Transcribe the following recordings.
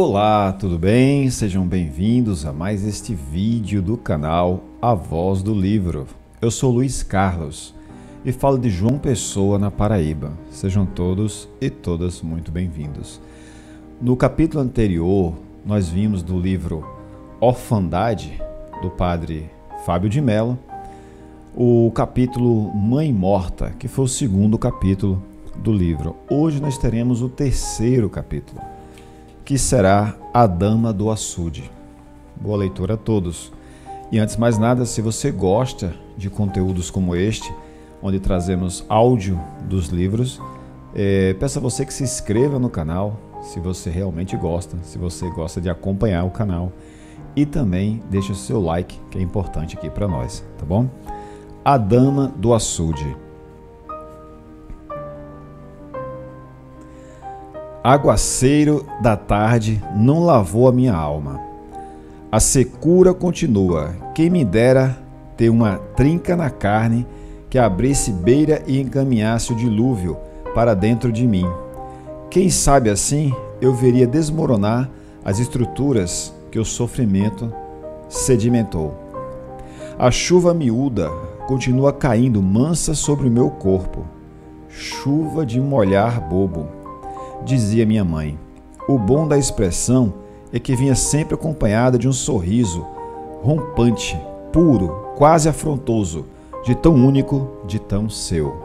Olá, tudo bem? Sejam bem-vindos a mais este vídeo do canal A Voz do Livro. Eu sou Luiz Carlos e falo de João Pessoa, na Paraíba. Sejam todos e todas muito bem-vindos. No capítulo anterior, nós vimos do livro Orfandade, do padre Fábio de Mello, o capítulo Mãe Morta, que foi o segundo capítulo do livro. Hoje nós teremos o terceiro capítulo, que será A Dama do Açude. Boa leitura a todos. E antes de mais nada, se você gosta de conteúdos como este, onde trazemos áudio dos livros, peço a você que se inscreva no canal, se você realmente gosta, se você gosta de acompanhar o canal, e também deixe o seu like, que é importante aqui para nós, tá bom? A Dama do Açude. Aguaceiro da tarde não lavou a minha alma. A secura continua. Quem me dera ter uma trinca na carne que abrisse beira e encaminhasse o dilúvio para dentro de mim. Quem sabe assim eu veria desmoronar as estruturas que o sofrimento sedimentou. A chuva miúda continua caindo mansa sobre o meu corpo. Chuva de molhar bobo. Dizia minha mãe. O bom da expressão é que vinha sempre acompanhada de um sorriso rompante, puro, quase afrontoso, de tão único, de tão seu.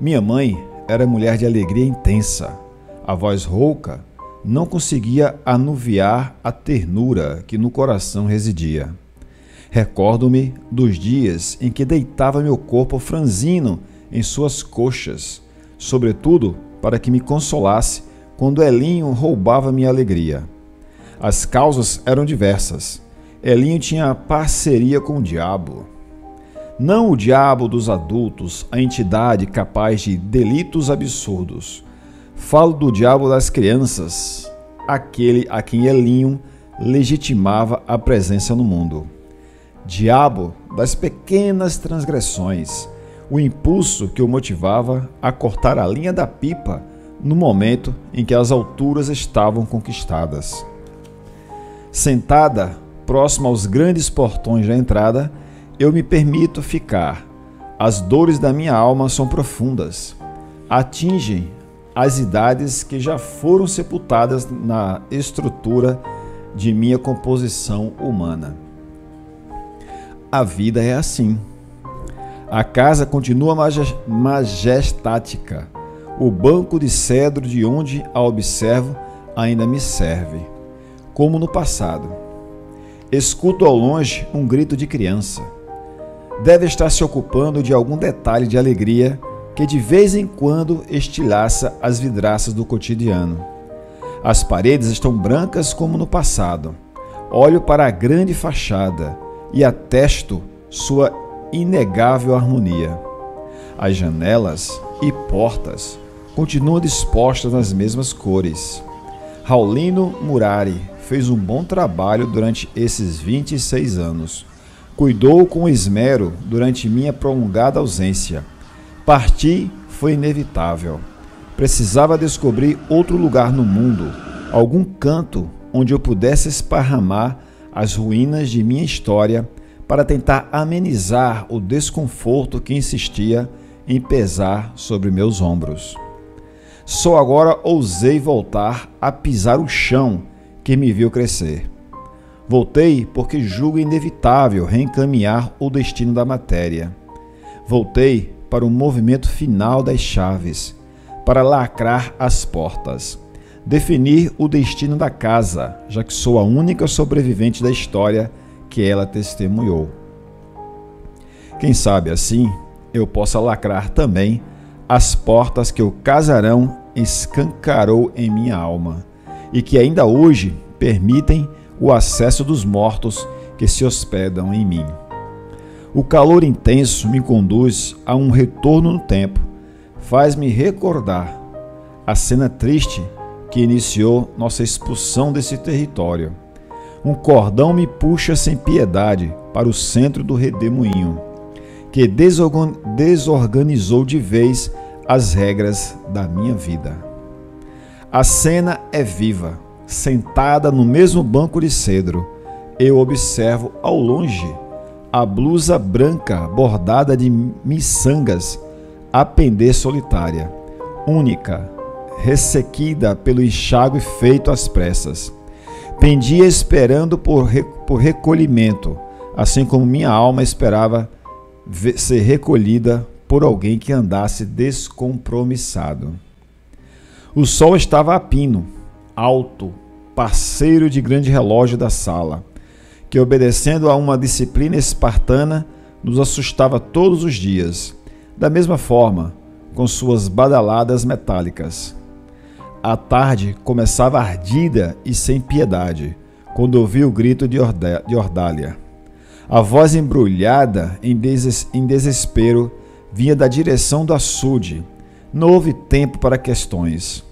Minha mãe era mulher de alegria intensa. A voz rouca não conseguia anuviar a ternura que no coração residia. Recordo-me dos dias em que deitava meu corpo franzino em suas coxas, sobretudo para que me consolasse quando Elinho roubava minha alegria. As causas eram diversas. Elinho tinha parceria com o diabo. Não o diabo dos adultos, a entidade capaz de delitos absurdos. Falo do diabo das crianças, aquele a quem Elinho legitimava a presença no mundo. Diabo das pequenas transgressões, o impulso que o motivava a cortar a linha da pipa no momento em que as alturas estavam conquistadas. Sentada, próxima aos grandes portões da entrada, eu me permito ficar. As dores da minha alma são profundas. Atingem as idades que já foram sepultadas na estrutura de minha composição humana. A vida é assim. A casa continua majestática. O banco de cedro de onde a observo ainda me serve, como no passado. Escuto ao longe um grito de criança. Deve estar se ocupando de algum detalhe de alegria que de vez em quando estilhaça as vidraças do cotidiano. As paredes estão brancas como no passado. Olho para a grande fachada e atesto sua inegável harmonia. As janelas e portas continuam dispostas nas mesmas cores. Raulino Murari fez um bom trabalho durante esses 26 anos. Cuidou com esmero durante minha prolongada ausência. Partir foi inevitável. Precisava descobrir outro lugar no mundo, algum canto onde eu pudesse esparramar as ruínas de minha história para tentar amenizar o desconforto que insistia em pesar sobre meus ombros. Só agora ousei voltar a pisar o chão que me viu crescer. Voltei porque julgo inevitável reencaminhar o destino da matéria. Voltei para o movimento final das chaves, para lacrar as portas, definir o destino da casa, já que sou a única sobrevivente da história que ela testemunhou. Quem sabe assim eu possa lacrar também as portas que o casarão escancarou em minha alma e que ainda hoje permitem o acesso dos mortos que se hospedam em mim. O calor intenso me conduz a um retorno no tempo, faz-me recordar a cena triste que iniciou nossa expulsão desse território. Um cordão me puxa sem piedade para o centro do redemoinho, que desorganizou de vez as regras da minha vida. A cena é viva, sentada no mesmo banco de cedro. Eu observo ao longe a blusa branca bordada de miçangas a pender solitária, única, ressequida pelo enxágue feito às pressas. Pendia esperando por recolhimento, assim como minha alma esperava ser recolhida por alguém que andasse descompromissado. O sol estava a pino, alto, parceiro de grande relógio da sala, que, obedecendo a uma disciplina espartana, nos assustava todos os dias, da mesma forma, com suas badaladas metálicas. A tarde começava ardida e sem piedade, quando ouvi o grito de Ordália. A voz embrulhada em desespero vinha da direção do açude. Não houve tempo para questões.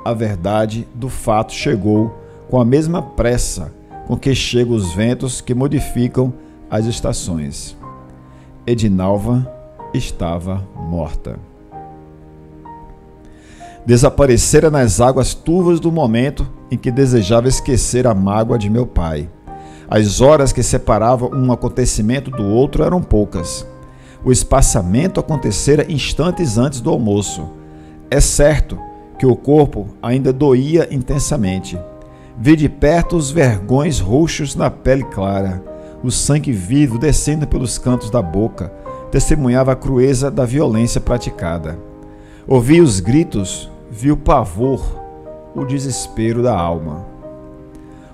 A verdade do fato chegou com a mesma pressa com que chegam os ventos que modificam as estações. Edinalva estava morta. Desaparecera nas águas turvas do momento em que desejava esquecer a mágoa de meu pai. As horas que separavam um acontecimento do outro eram poucas. O espaçamento acontecera instantes antes do almoço. É certo que o corpo ainda doía intensamente. Vi de perto os vergões roxos na pele clara. O sangue vivo descendo pelos cantos da boca testemunhava a crueza da violência praticada. Ouvi os gritos, vi o pavor, o desespero da alma.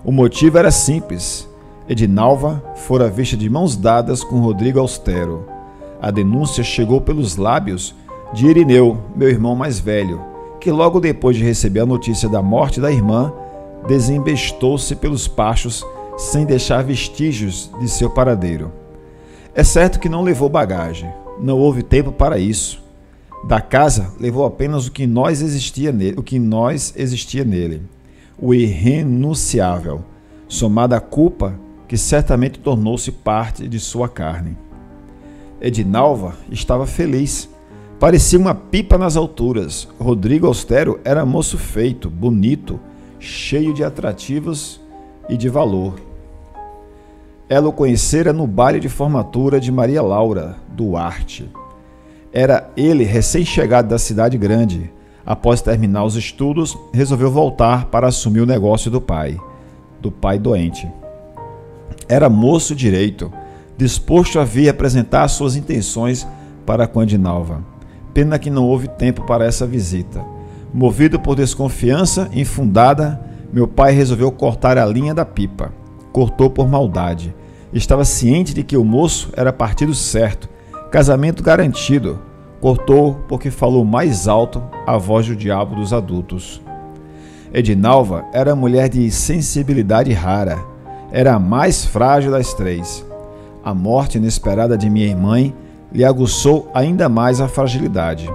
O motivo era simples. Edinalva fora vista de mãos dadas com Rodrigo Austero. A denúncia chegou pelos lábios de Irineu, meu irmão mais velho, que logo depois de receber a notícia da morte da irmã, desembestou-se pelos pachos sem deixar vestígios de seu paradeiro. É certo que não levou bagagem, não houve tempo para isso. Da casa levou apenas o que nós existia nele, o irrenunciável, somado à culpa que certamente tornou-se parte de sua carne. Edinalva estava feliz. Parecia uma pipa nas alturas. Rodrigo Austero era moço feito, bonito, cheio de atrativos e de valor. Ela o conhecera no baile de formatura de Maria Laura Duarte. Era ele recém-chegado da cidade grande. Após terminar os estudos, resolveu voltar para assumir o negócio do pai doente. Era moço direito, disposto a vir apresentar suas intenções para com Edinalva. Pena que não houve tempo para essa visita. Movido por desconfiança infundada, meu pai resolveu cortar a linha da pipa. Cortou por maldade. Estava ciente de que o moço era partido certo, casamento garantido. Cortou porque falou mais alto a voz do diabo dos adultos. Edinalva era mulher de sensibilidade rara. Era a mais frágil das três. A morte inesperada de minha mãe lhe aguçou ainda mais a fragilidade.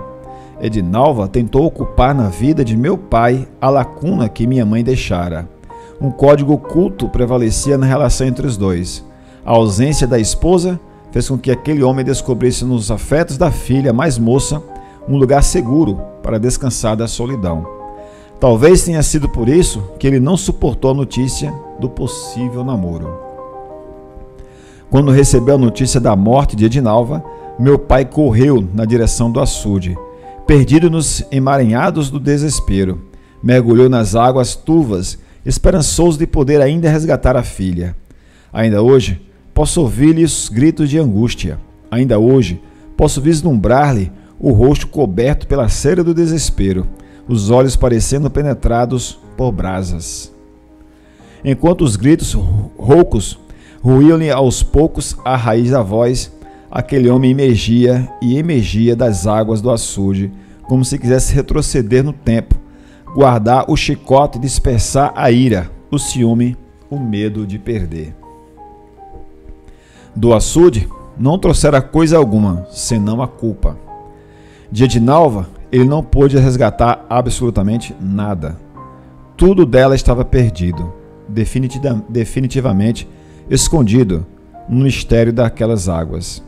Edinalva tentou ocupar na vida de meu pai a lacuna que minha mãe deixara. Um código oculto prevalecia na relação entre os dois. A ausência da esposa fez com que aquele homem descobrisse nos afetos da filha mais moça um lugar seguro para descansar da solidão. Talvez tenha sido por isso que ele não suportou a notícia do possível namoro. Quando recebeu a notícia da morte de Edinalva, meu pai correu na direção do açude, perdido nos emaranhados do desespero. Mergulhou nas águas turvas, esperançoso de poder ainda resgatar a filha. Ainda hoje, posso ouvir-lhe os gritos de angústia. Ainda hoje, posso vislumbrar-lhe o rosto coberto pela cera do desespero, os olhos parecendo penetrados por brasas. Enquanto os gritos roucos ruíam-lhe aos poucos a raiz da voz, aquele homem emergia das águas do açude, como se quisesse retroceder no tempo, guardar o chicote e dispersar a ira, o ciúme, o medo de perder. Do açude não trouxera coisa alguma, senão a culpa. De Edinalva, ele não pôde resgatar absolutamente nada. Tudo dela estava perdido, definitivamente escondido no mistério daquelas águas.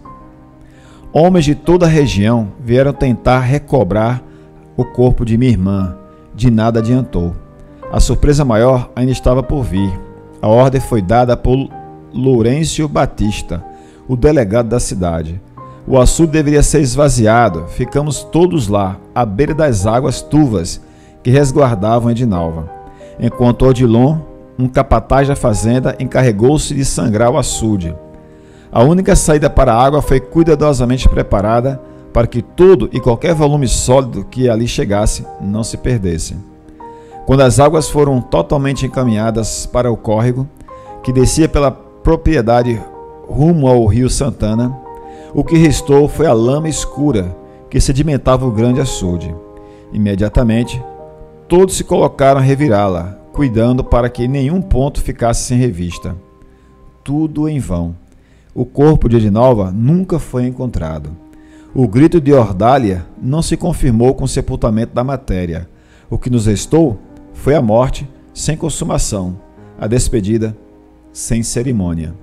Homens de toda a região vieram tentar recobrar o corpo de minha irmã. De nada adiantou. A surpresa maior ainda estava por vir. A ordem foi dada por Lourenço Batista, o delegado da cidade. O açude deveria ser esvaziado. Ficamos todos lá, à beira das águas turvas que resguardavam Edinalva, enquanto Odilon, um capataz da fazenda, encarregou-se de sangrar o açude. A única saída para a água foi cuidadosamente preparada para que todo e qualquer volume sólido que ali chegasse não se perdesse. Quando as águas foram totalmente encaminhadas para o córrego, que descia pela propriedade rumo ao rio Santana, o que restou foi a lama escura que sedimentava o grande açude. Imediatamente, todos se colocaram a revirá-la, cuidando para que nenhum ponto ficasse sem revista. Tudo em vão. O corpo de Edinalva nunca foi encontrado. O grito de Ordália não se confirmou com o sepultamento da matéria. O que nos restou foi a morte sem consumação, a despedida sem cerimônia.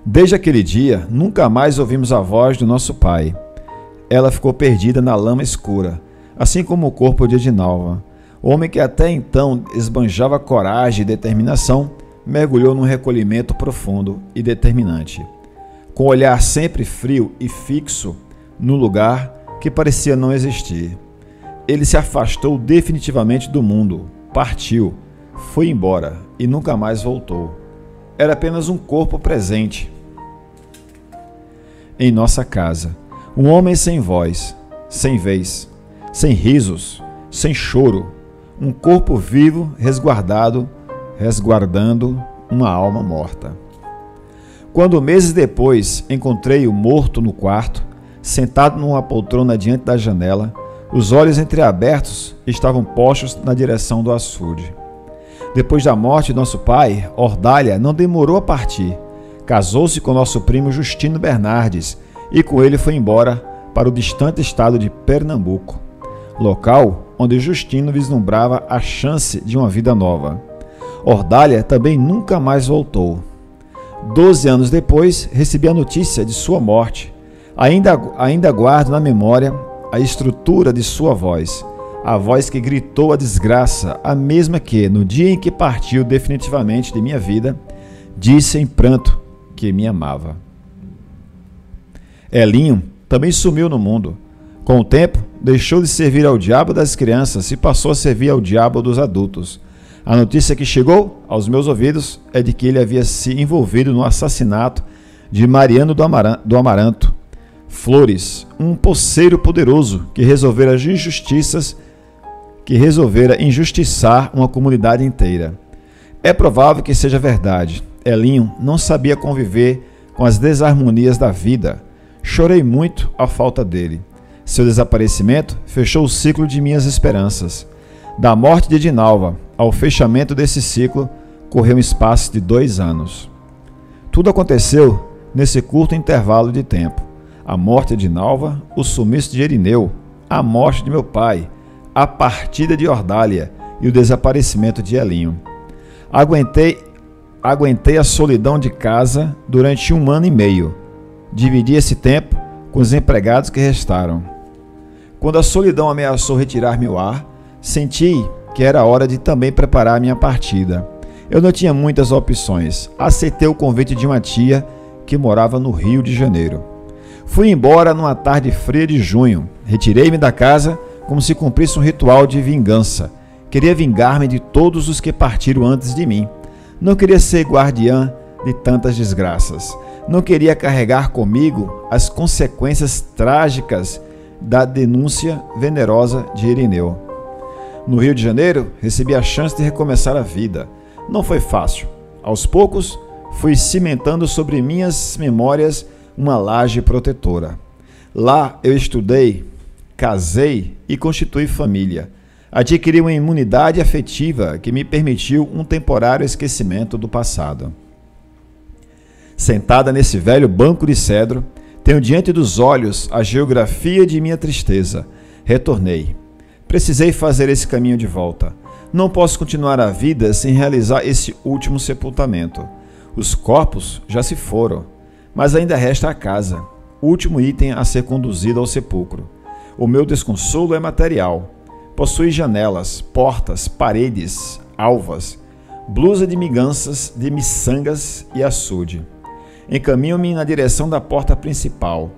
Desde aquele dia, nunca mais ouvimos a voz do nosso pai. Ela ficou perdida na lama escura, assim como o corpo de Edinalva. O homem que até então esbanjava coragem e determinação, mergulhou num recolhimento profundo e determinante, com o olhar sempre frio e fixo no lugar que parecia não existir. Ele se afastou definitivamente do mundo, partiu, foi embora e nunca mais voltou. Era apenas um corpo presente em nossa casa, um homem sem voz, sem vez, sem risos, sem choro, um corpo vivo resguardando uma alma morta. Quando meses depois encontrei-o morto no quarto, sentado numa poltrona diante da janela, os olhos entreabertos estavam postos na direção do açude. Depois da morte de nosso pai, Ordália não demorou a partir. Casou-se com nosso primo Justino Bernardes e com ele foi embora para o distante estado de Pernambuco, local onde Justino vislumbrava a chance de uma vida nova. Ordália também nunca mais voltou. 12 anos depois, recebi a notícia de sua morte. Ainda guardo na memória a estrutura de sua voz, a voz que gritou a desgraça, a mesma que, no dia em que partiu definitivamente de minha vida, disse em pranto que me amava. Elinho também sumiu no mundo. Com o tempo, deixou de servir ao diabo das crianças e passou a servir ao diabo dos adultos. A notícia que chegou aos meus ouvidos é de que ele havia se envolvido no assassinato de Mariano do Amaranto Flores, um poceiro poderoso que resolvera injustiçar uma comunidade inteira. É provável que seja verdade. Elinho não sabia conviver com as desarmonias da vida. Chorei muito à falta dele. Seu desaparecimento fechou o ciclo de minhas esperanças. Da morte de Edinalva ao fechamento desse ciclo, correu um espaço de 2 anos. Tudo aconteceu nesse curto intervalo de tempo. A morte de Edinalva, o sumiço de Erineu, a morte de meu pai, a partida de Ordália e o desaparecimento de Elinho. Aguentei a solidão de casa durante 1 ano e meio. Dividi esse tempo com os empregados que restaram. Quando a solidão ameaçou retirar-me o ar, senti que era hora de também preparar minha partida. Eu não tinha muitas opções. Aceitei o convite de uma tia que morava no Rio de Janeiro. Fui embora numa tarde fria de junho. Retirei-me da casa como se cumprisse um ritual de vingança. Queria vingar-me de todos os que partiram antes de mim. Não queria ser guardiã de tantas desgraças. Não queria carregar comigo as consequências trágicas da denúncia venerosa de Erineu. No Rio de Janeiro, recebi a chance de recomeçar a vida. Não foi fácil. Aos poucos, fui cimentando sobre minhas memórias uma laje protetora. Lá eu estudei, casei e constituí família. Adquiri uma imunidade afetiva que me permitiu um temporário esquecimento do passado. Sentada nesse velho banco de cedro, tenho diante dos olhos a geografia de minha tristeza. Retornei. Precisei fazer esse caminho de volta. Não posso continuar a vida sem realizar esse último sepultamento. Os corpos já se foram, mas ainda resta a casa, último item a ser conduzido ao sepulcro. O meu desconsolo é material. Possui janelas, portas, paredes, alvas, blusa de miçangas e açude. Encaminho-me na direção da porta principal.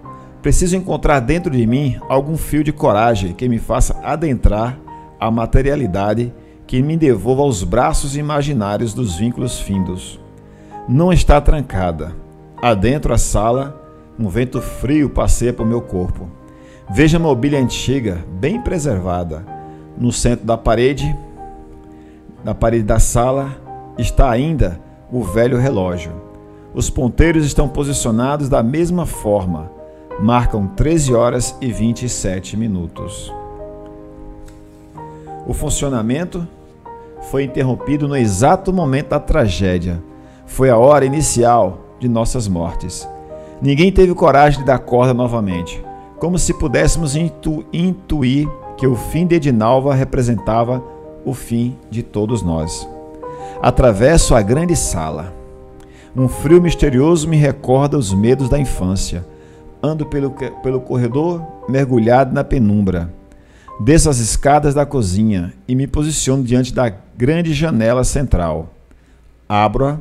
Preciso encontrar dentro de mim algum fio de coragem que me faça adentrar a materialidade, que me devolva aos braços imaginários dos vínculos findos. Não está trancada. Adentro a sala, um vento frio passeia por meu corpo. Vejo a mobília antiga, bem preservada. No centro da parede da sala, está ainda o velho relógio. Os ponteiros estão posicionados da mesma forma. Marcam 13 horas e 27 minutos. O funcionamento foi interrompido no exato momento da tragédia. Foi a hora inicial de nossas mortes. Ninguém teve coragem de dar corda novamente, como se pudéssemos intuir que o fim de Edinalva representava o fim de todos nós. Atravesso a grande sala. Um frio misterioso me recorda os medos da infância. Ando pelo corredor, mergulhado na penumbra. Desço as escadas da cozinha e me posiciono diante da grande janela central. Abro-a.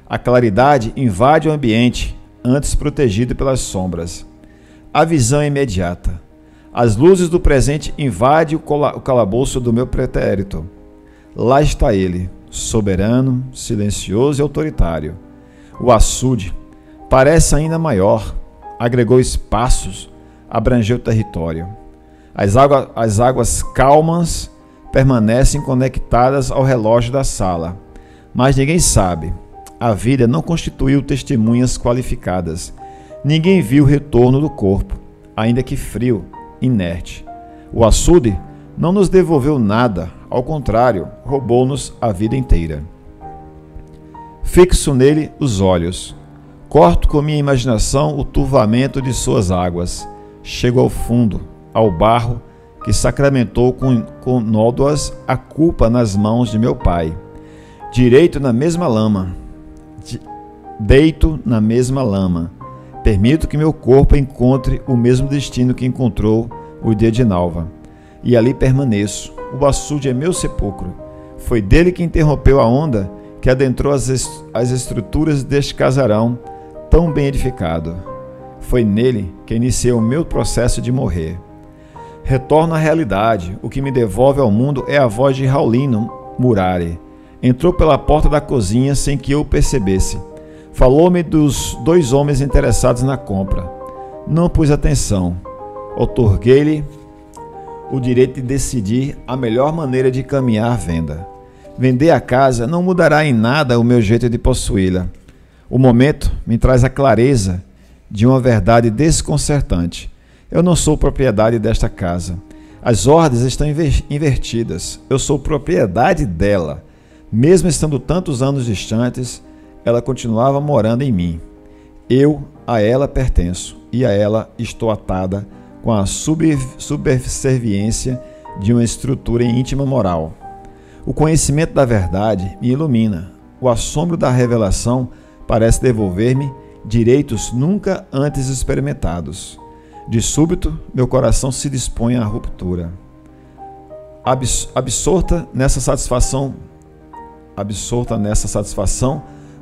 A claridade invade o ambiente, antes protegido pelas sombras. A visão é imediata. As luzes do presente invadem o calabouço do meu pretérito. Lá está ele, soberano, silencioso e autoritário. O açude parece ainda maior, agregou espaços, abrangeu território. As águas calmas permanecem conectadas ao relógio da sala, mas ninguém sabe. A vida não constituiu testemunhas qualificadas. Ninguém viu o retorno do corpo, ainda que frio, inerte. O açude não nos devolveu nada, ao contrário, roubou-nos a vida inteira. Fixo nele os olhos. Corto com minha imaginação o turvamento de suas águas. Chego ao fundo, ao barro que sacramentou com nódoas a culpa nas mãos de meu pai. Deito na mesma lama. Permito que meu corpo encontre o mesmo destino que encontrou o de Edinalva. E ali permaneço. O açude é meu sepulcro. Foi dele que interrompeu a onda que adentrou as estruturas deste casarão tão bem edificado. Foi nele que iniciei o meu processo de morrer. Retorno à realidade. O que me devolve ao mundo é a voz de Raulino Murari. Entrou pela porta da cozinha sem que eu percebesse. Falou-me dos 2 homens interessados na compra. Não pus atenção. Outorguei-lhe o direito de decidir a melhor maneira de caminhar a venda. Vender a casa não mudará em nada o meu jeito de possuí-la. O momento me traz a clareza de uma verdade desconcertante. Eu não sou propriedade desta casa. As ordens estão invertidas. Eu sou propriedade dela. Mesmo estando tantos anos distantes, ela continuava morando em mim. Eu a ela pertenço e a ela estou atada com a subserviência de uma estrutura íntima moral. O conhecimento da verdade me ilumina. O assombro da revelação parece devolver-me direitos nunca antes experimentados. De súbito, meu coração se dispõe à ruptura. Absorta nessa satisfação,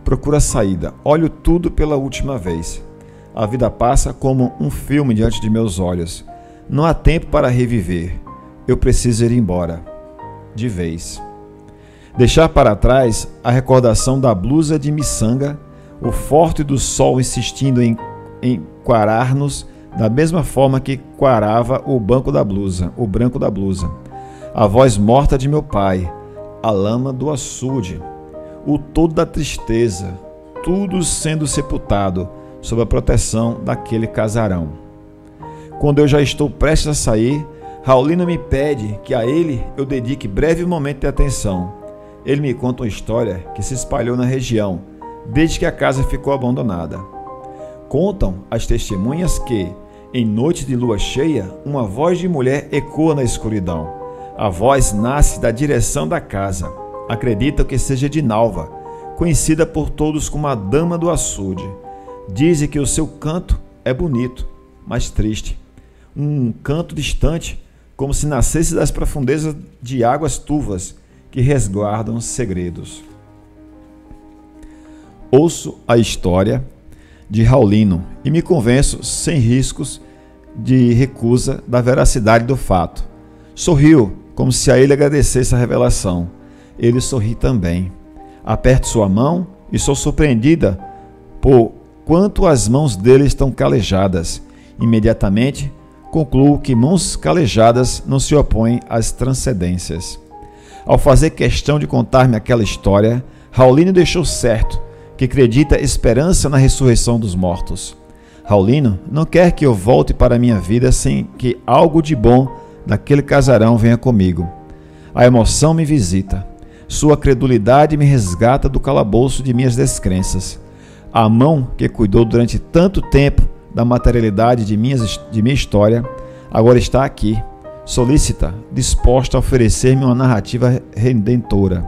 procuro a saída. Olho tudo pela última vez. A vida passa como um filme diante de meus olhos. Não há tempo para reviver. Eu preciso ir embora. De vez. Deixar para trás a recordação da blusa de miçanga, o forte do sol insistindo em quarar-nos da mesma forma que quarava o branco da blusa, a voz morta de meu pai, a lama do açude, o todo da tristeza, tudo sendo sepultado sob a proteção daquele casarão. Quando eu já estou prestes a sair, Raulino me pede que a ele eu dedique breve momento de atenção. Ele me conta uma história que se espalhou na região, desde que a casa ficou abandonada. Contam as testemunhas que, em noite de lua cheia, uma voz de mulher ecoa na escuridão. A voz nasce da direção da casa. Acreditam que seja Edinalva, conhecida por todos como a Dama do Açude. Dizem que o seu canto é bonito, mas triste. Um canto distante, como se nascesse das profundezas de águas turvas que resguardam segredos. Ouço a história de Raulino e me convenço, sem riscos de recusa, da veracidade do fato. Sorriu, como se a ele agradecesse a revelação. Ele sorri também. Aperto sua mão e sou surpreendida por quanto as mãos dele estão calejadas. Imediatamente, concluo que mãos calejadas não se opõem às transcendências. Ao fazer questão de contar-me aquela história, Raulino deixou certo que acredita esperança na ressurreição dos mortos. Raulino não quer que eu volte para a minha vida sem que algo de bom daquele casarão venha comigo. A emoção me visita. Sua credulidade me resgata do calabouço de minhas descrenças. A mão que cuidou durante tanto tempo da materialidade de minha história, agora está aqui, solícita, disposta a oferecer-me uma narrativa redentora.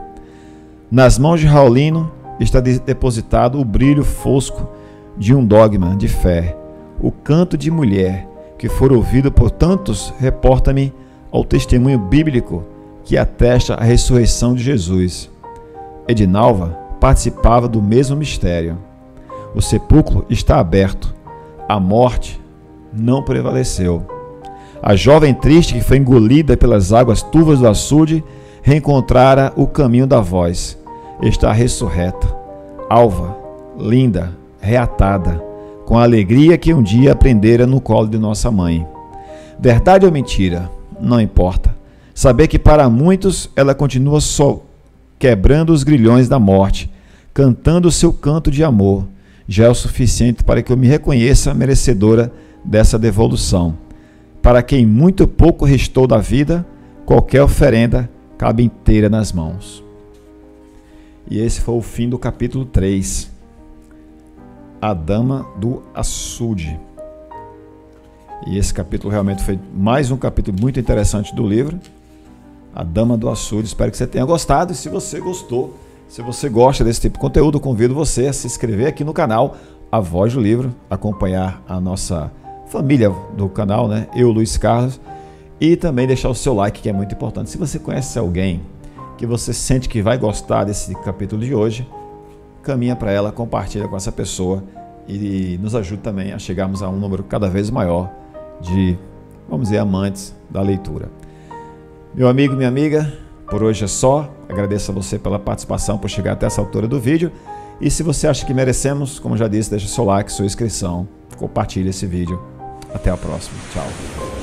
Nas mãos de Raulino está depositado o brilho fosco de um dogma de fé. O canto de mulher que for ouvido por tantos reporta-me ao testemunho bíblico que atesta a ressurreição de Jesus. Edinalva participava do mesmo mistério. O sepulcro está aberto. A morte não prevaleceu. A jovem triste que foi engolida pelas águas turvas do açude reencontrara o caminho da voz. Está ressurreta, alva, linda, reatada, com a alegria que um dia aprendera no colo de nossa mãe. Verdade ou mentira? Não importa. Saber que para muitos ela continua só quebrando os grilhões da morte, cantando o seu canto de amor, já é o suficiente para que eu me reconheça merecedora dessa devolução. Para quem muito pouco restou da vida, qualquer oferenda cabe inteira nas mãos. E esse foi o fim do capítulo 3. A Dama do Açude. E esse capítulo realmente foi mais um capítulo muito interessante do livro. A Dama do Açude. Espero que você tenha gostado. E se você gostou, se você gosta desse tipo de conteúdo, convido você a se inscrever aqui no canal A Voz do Livro, acompanhar a nossa família do canal, né? Eu, Luiz Carlos, e também deixar o seu like, que é muito importante. Se você conhece alguém que você sente que vai gostar desse capítulo de hoje, caminha para ela, compartilha com essa pessoa e nos ajude também a chegarmos a um número cada vez maior de, vamos dizer, amantes da leitura. Meu amigo, minha amiga, por hoje é só. Agradeço a você pela participação, por chegar até essa altura do vídeo. E se você acha que merecemos, como já disse, deixa seu like, sua inscrição, compartilhe esse vídeo. Até a próxima. Tchau.